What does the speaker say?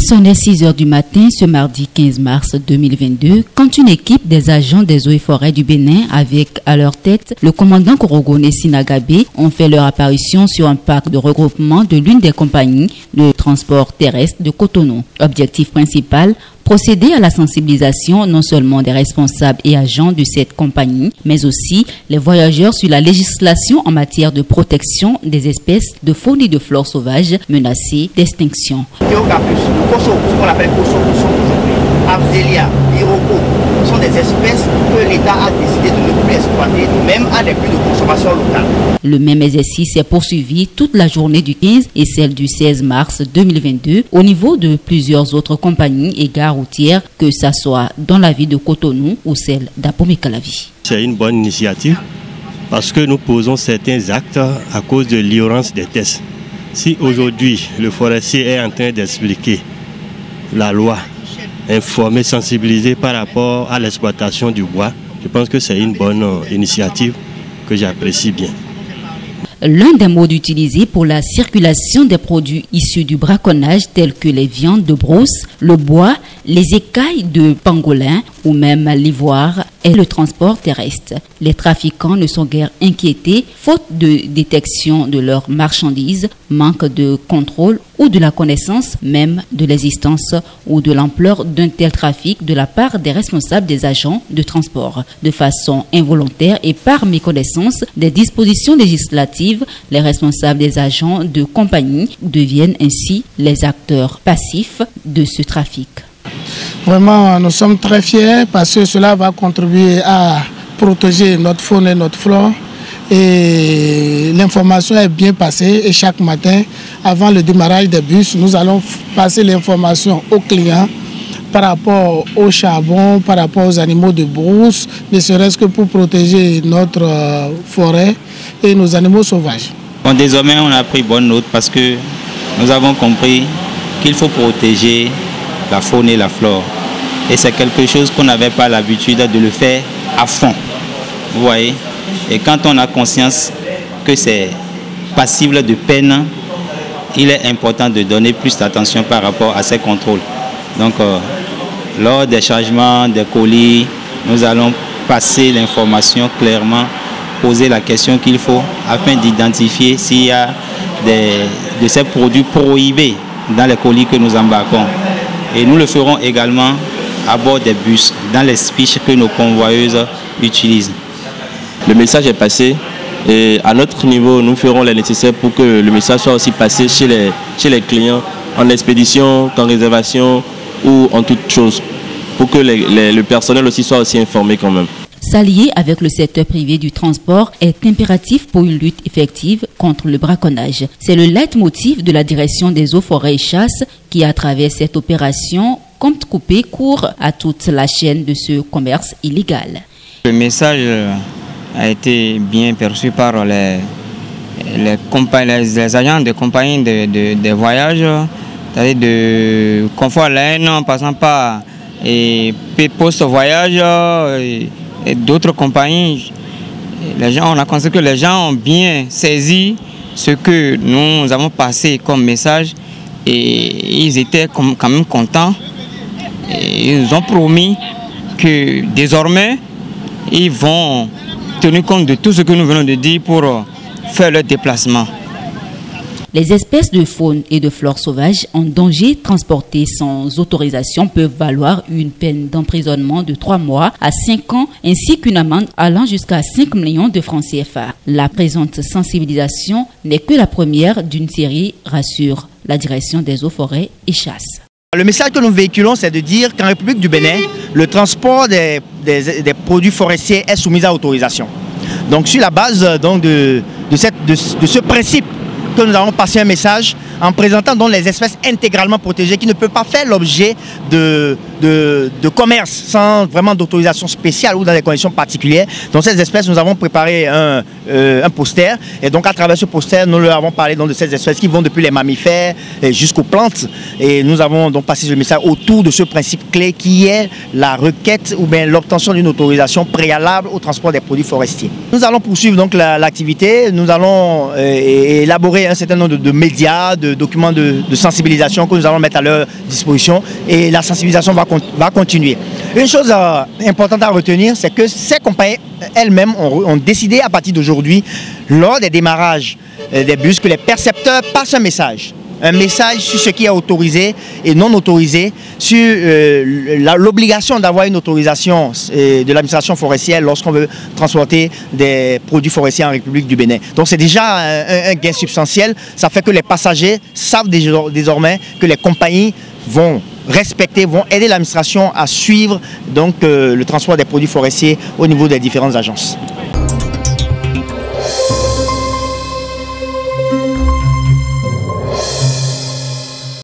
sonnait 6 h du matin ce mardi 15 mars 2022 quand une équipe des agents des eaux et forêts du Bénin avec à leur tête le commandant Korogone Sinagabé ont fait leur apparition sur un parc de regroupement de l'une des compagnies de transport terrestre de Cotonou. Objectif principal, procéder à la sensibilisation non seulement des responsables et agents de cette compagnie, mais aussi les voyageurs sur la législation en matière de protection des espèces de faune et de flore sauvages menacées d'extinction. Ce qu'on appelle Koso aujourd'hui, Avzelia, Iroko, sont des espèces que l'État a décidé de ne plus exploiter, même à des prix de consommation locale. Le même exercice est poursuivi toute la journée du 15 et celle du 16 mars 2022 au niveau de plusieurs autres compagnies et gares routières, que ce soit dans la ville de Cotonou ou celle d'Apomey-Calavi. C'est une bonne initiative parce que nous posons certains actes à cause de l'ignorance des tests. Si aujourd'hui le forestier est en train d'expliquer la loi, informer, sensibiliser par rapport à l'exploitation du bois, je pense que c'est une bonne initiative que j'apprécie bien. L'un des mots utilisés pour la circulation des produits issus du braconnage tels que les viandes de brousse, le bois, les écailles de pangolin ou même l'ivoire est le transport terrestre. Les trafiquants ne sont guère inquiétés faute de détection de leurs marchandises, manque de contrôle ou de la connaissance même de l'existence ou de l'ampleur d'un tel trafic de la part des responsables des agents de transport. De façon involontaire et par méconnaissance des dispositions législatives, les responsables des agents de compagnie deviennent ainsi les acteurs passifs de ce trafic. Vraiment, nous sommes très fiers parce que cela va contribuer à protéger notre faune et notre flore. Et l'information est bien passée et chaque matin, avant le démarrage des bus, nous allons passer l'information aux clients par rapport au charbon, par rapport aux animaux de brousse, ne serait-ce que pour protéger notre forêt et nos animaux sauvages. Bon, désormais, on a pris bonne note parce que nous avons compris qu'il faut protéger la faune et la flore. Et c'est quelque chose qu'on n'avait pas l'habitude de le faire à fond. Vous voyez? Et quand on a conscience que c'est passible de peine, il est important de donner plus d'attention par rapport à ces contrôles. Donc, lors des changements des colis, nous allons passer l'information clairement, poser la question qu'il faut afin d'identifier s'il y a de ces produits prohibés dans les colis que nous embarquons. Et nous le ferons également à bord des bus, dans les speeches que nos convoyeuses utilisent. Le message est passé et à notre niveau, nous ferons le nécessaire pour que le message soit aussi passé chez les clients en expédition, en réservation ou en toute chose, pour que le personnel aussi soit aussi informé quand même. S'allier avec le secteur privé du transport est impératif pour une lutte effective contre le braconnage. C'est le leitmotiv de la direction des eaux, forêts et chasses qui, à travers cette opération, compte couper court à toute la chaîne de ce commerce illégal. Le message a été bien perçu par les agents de compagnie de voyage, c'est-à-dire de Confort Laine, en passant par Post Voyage et d'autres compagnies. On a constaté que les gens ont bien saisi ce que nous avons passé comme message et ils étaient quand même contents. Et ils nous ont promis que désormais, ils vont tenir compte de tout ce que nous venons de dire pour faire leur déplacement. Les espèces de faune et de flore sauvages en danger transportées sans autorisation peuvent valoir une peine d'emprisonnement de 3 mois à 5 ans ainsi qu'une amende allant jusqu'à 5 millions de francs CFA. La présente sensibilisation n'est que la première d'une série, rassure la direction des eaux, forêts et chasses. Le message que nous véhiculons, c'est de dire qu'en République du Bénin, le transport des produits forestiers est soumis à autorisation. Donc sur la base de ce principe, que nous avons passé un message en présentant donc les espèces intégralement protégées qui ne peuvent pas faire l'objet de commerce sans vraiment d'autorisation spéciale ou dans des conditions particulières. Dans ces espèces, nous avons préparé un poster. Et donc à travers ce poster, nous leur avons parlé donc, de ces espèces qui vont depuis les mammifères jusqu'aux plantes. Et nous avons donc passé le message autour de ce principe clé qui est la requête ou bien l'obtention d'une autorisation préalable au transport des produits forestiers. Nous allons poursuivre donc l'activité. Nous allons élaborer un certain nombre de médias, de documents de sensibilisation que nous allons mettre à leur disposition. Et la sensibilisation va continuer. Une chose importante à retenir, c'est que ces compagnies elles-mêmes ont décidé à partir d'aujourd'hui, lors des démarrages des bus, que les percepteurs passent un message sur ce qui est autorisé et non autorisé, sur l'obligation d'avoir une autorisation de l'administration forestière lorsqu'on veut transporter des produits forestiers en République du Bénin. Donc c'est déjà un gain substantiel. Ça fait que les passagers savent désormais que les compagnies vont respecter, vont aider l'administration à suivre donc, le transport des produits forestiers au niveau des différentes agences.